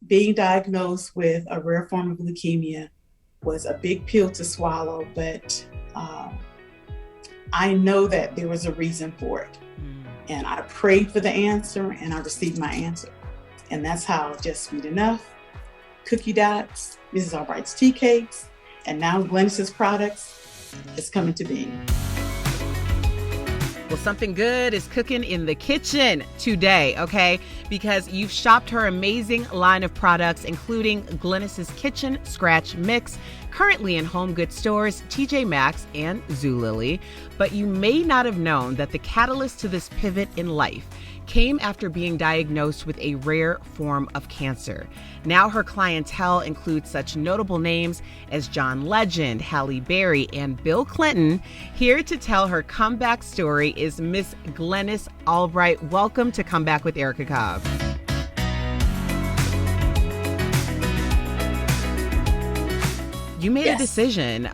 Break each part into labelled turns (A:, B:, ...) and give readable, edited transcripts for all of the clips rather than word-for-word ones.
A: being diagnosed with a rare form of leukemia was a big pill to swallow, but I know that there was a reason for it. And I prayed for the answer and I received my answer. And that's how Just Sweet Enough, Cookie Dots, Mrs. Albright's Tea Cakes, and now Glynis's products is coming to being.
B: Well, something good is cooking in the kitchen today, okay? Because you've shopped her amazing line of products, including Glynis's Kitchen Scratch Mix, currently in HomeGoods stores, TJMAXX and Zulily. But you may not have known that the catalyst to this pivot in life came after being diagnosed with a rare form of cancer. Now her clientele includes such notable names as John Legend, Halle Berry, and Bill Clinton. Here to tell her comeback story is Miss Glynis Albright. Welcome to Comeback with Erica Cobb. You made a decision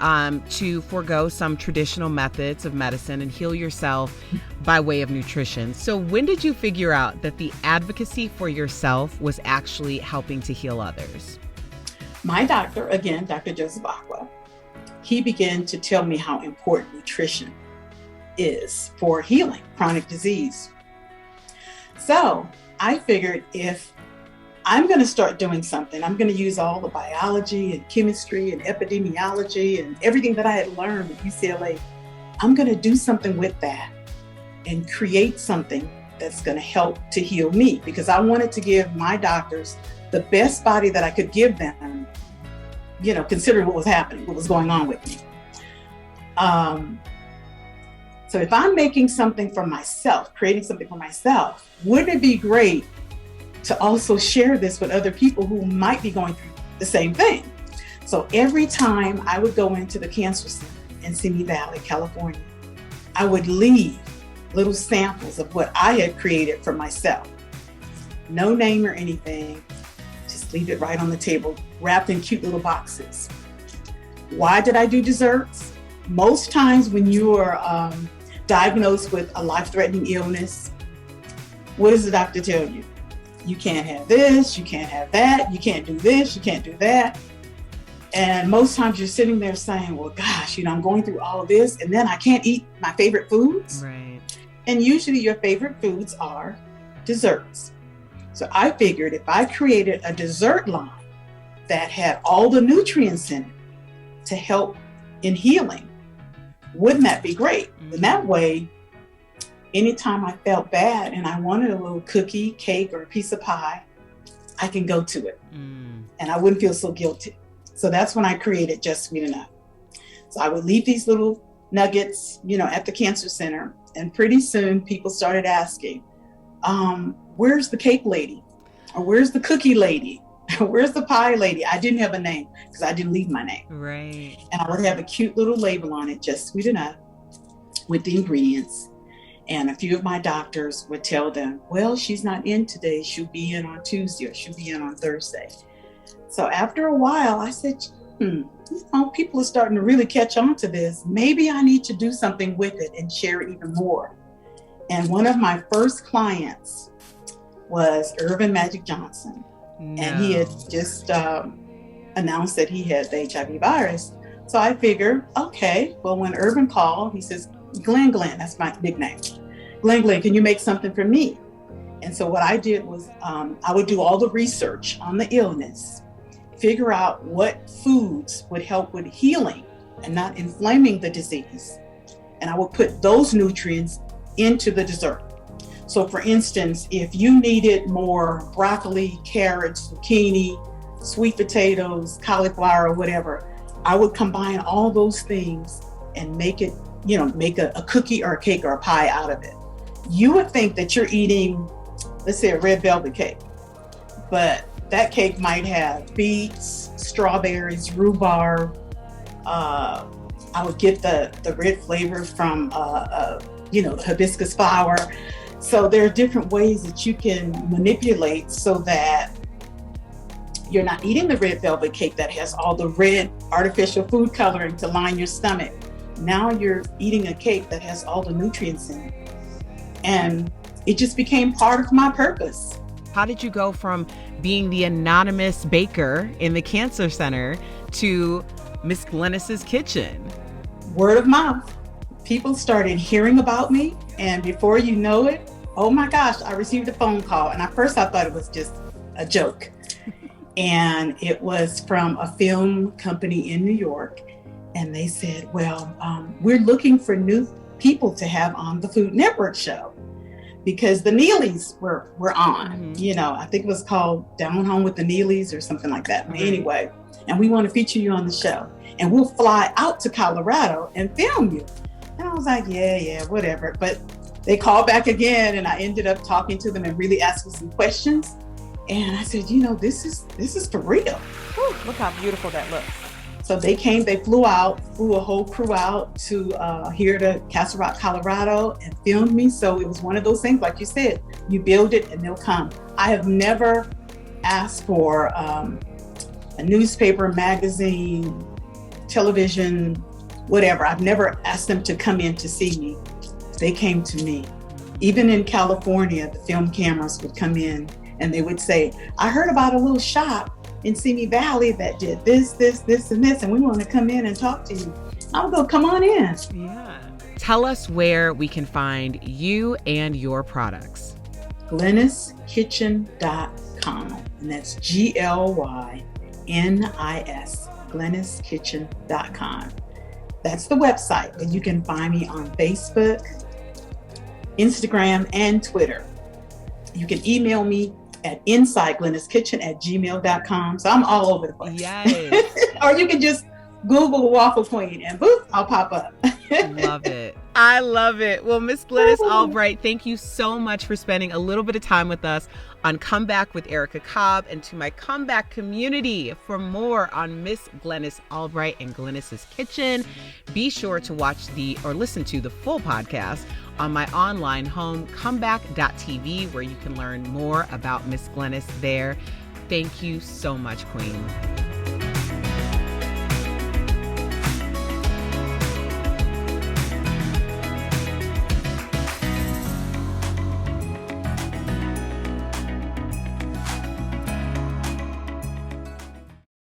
B: to forego some traditional methods of medicine and heal yourself by way of nutrition. So when did you figure out that the advocacy for yourself was actually helping to heal others?
A: My doctor, again, Dr. Joseph Aqua, he began to tell me how important nutrition is for healing chronic disease. So I figured if I'm going to start doing something, I'm going to use all the biology and chemistry and epidemiology and everything that I had learned at UCLA. I'm going to do something with that and create something that's going to help to heal me, because I wanted to give my doctors the best body that I could give them, you know, considering what was happening, what was going on with me. So if I'm making something for myself, creating something for myself, wouldn't it be great to also share this with other people who might be going through the same thing? So every time I would go into the cancer center in Simi Valley, California, I would leave little samples of what I had created for myself. No name or anything, just leave it right on the table, wrapped in cute little boxes. Why did I do desserts? Most times when you are diagnosed with a life-threatening illness, what does the doctor tell you? You can't have this, you can't have that, you can't do this, you can't do that. And most times you're sitting there saying, well, gosh, you know, I'm going through all of this and then I can't eat my favorite foods.
B: Right.
A: And usually your favorite foods are desserts. So I figured if I created a dessert line that had all the nutrients in it to help in healing, wouldn't that be great? Mm-hmm. And that way, anytime I felt bad and I wanted a little cookie, cake, or a piece of pie, I can go to it. And I wouldn't feel so guilty. So that's when I created Just Sweet Enough. So I would leave these little nuggets, you know, at the cancer center. And pretty soon people started asking, where's the cake lady? Or where's the cookie lady? Where's the pie lady? I didn't have a name because I didn't leave my name.
B: Right.
A: And I would have a cute little label on it, Just Sweet Enough, with the ingredients. And a few of my doctors would tell them, well, she's not in today. She'll be in on Tuesday or she'll be in on Thursday. So after a while, I said, you know, people are starting to really catch on to this. Maybe I need to do something with it and share it even more. And one of my first clients was Irvin Magic Johnson. No. And he had just announced that he had the HIV virus. So I figured, okay, well, when Irvin called, he says, Glenn, that's my nickname. Glenn, can you make something for me? And so what I did was I would do all the research on the illness, figure out what foods would help with healing and not inflaming the disease. And I would put those nutrients into the dessert. So for instance, if you needed more broccoli, carrots, zucchini, sweet potatoes, cauliflower, or whatever, I would combine all those things and make it, you know, make a cookie or a cake or a pie out of it. You would think that you're eating, let's say, a red velvet cake, but that cake might have beets, strawberries, rhubarb. I would get the red flavor from, hibiscus flower. So there are different ways that you can manipulate so that you're not eating the red velvet cake that has all the red artificial food coloring to line your stomach. Now you're eating a cake that has all the nutrients in it. And it just became part of my purpose.
B: How did you go from being the anonymous baker in the cancer center to Miss Glynis's Kitchen?
A: Word of mouth. People started hearing about me, and before you know it, oh my gosh, I received a phone call. And at first I thought it was just a joke. And it was from a film company in New York. And they said, well, we're looking for new people to have on the Food Network show, because the Neelys were on, I think it was called Down Home with the Neelys or something like that. Anyway, and we want to feature you on the show, and we'll fly out to Colorado and film you. And I was like, yeah, whatever. But they called back again, and I ended up talking to them and really asking some questions. And I said, this is for real.
B: Whew, look how beautiful that looks.
A: So they came, they flew a whole crew out to here to Castle Rock, Colorado, and filmed me. So it was one of those things, like you said, you build it and they'll come. I have never asked for a newspaper, magazine, television, whatever. I've never asked them to come in to see me. They came to me. Even in California, the film cameras would come in and they would say, I heard about a little shop in Simi Valley that did this, and this, and we want to come in and talk to you. I would go, come on in.
B: Yeah. Tell us where we can find you and your products.
A: GlynisKitchen.com, and that's GLYNIS, GlynisKitchen.com. That's the website, and you can find me on Facebook, Instagram, and Twitter. You can email me at insideglyniskitchen@gmail.com. So I'm all over the place.
B: Yes.
A: Or you can just Google Waffle Queen and boop, I'll pop up.
B: Love it. I love it. Well, Miss Glynis Albright, thank you so much for spending a little bit of time with us on Comeback with Erica Cobb, and to my Comeback community, for more on Miss Glynis Albright and Glynis's Kitchen, be sure to watch or listen to the full podcast on my online home, comeback.tv, where you can learn more about Miss Glynis there. Thank you so much, Queen.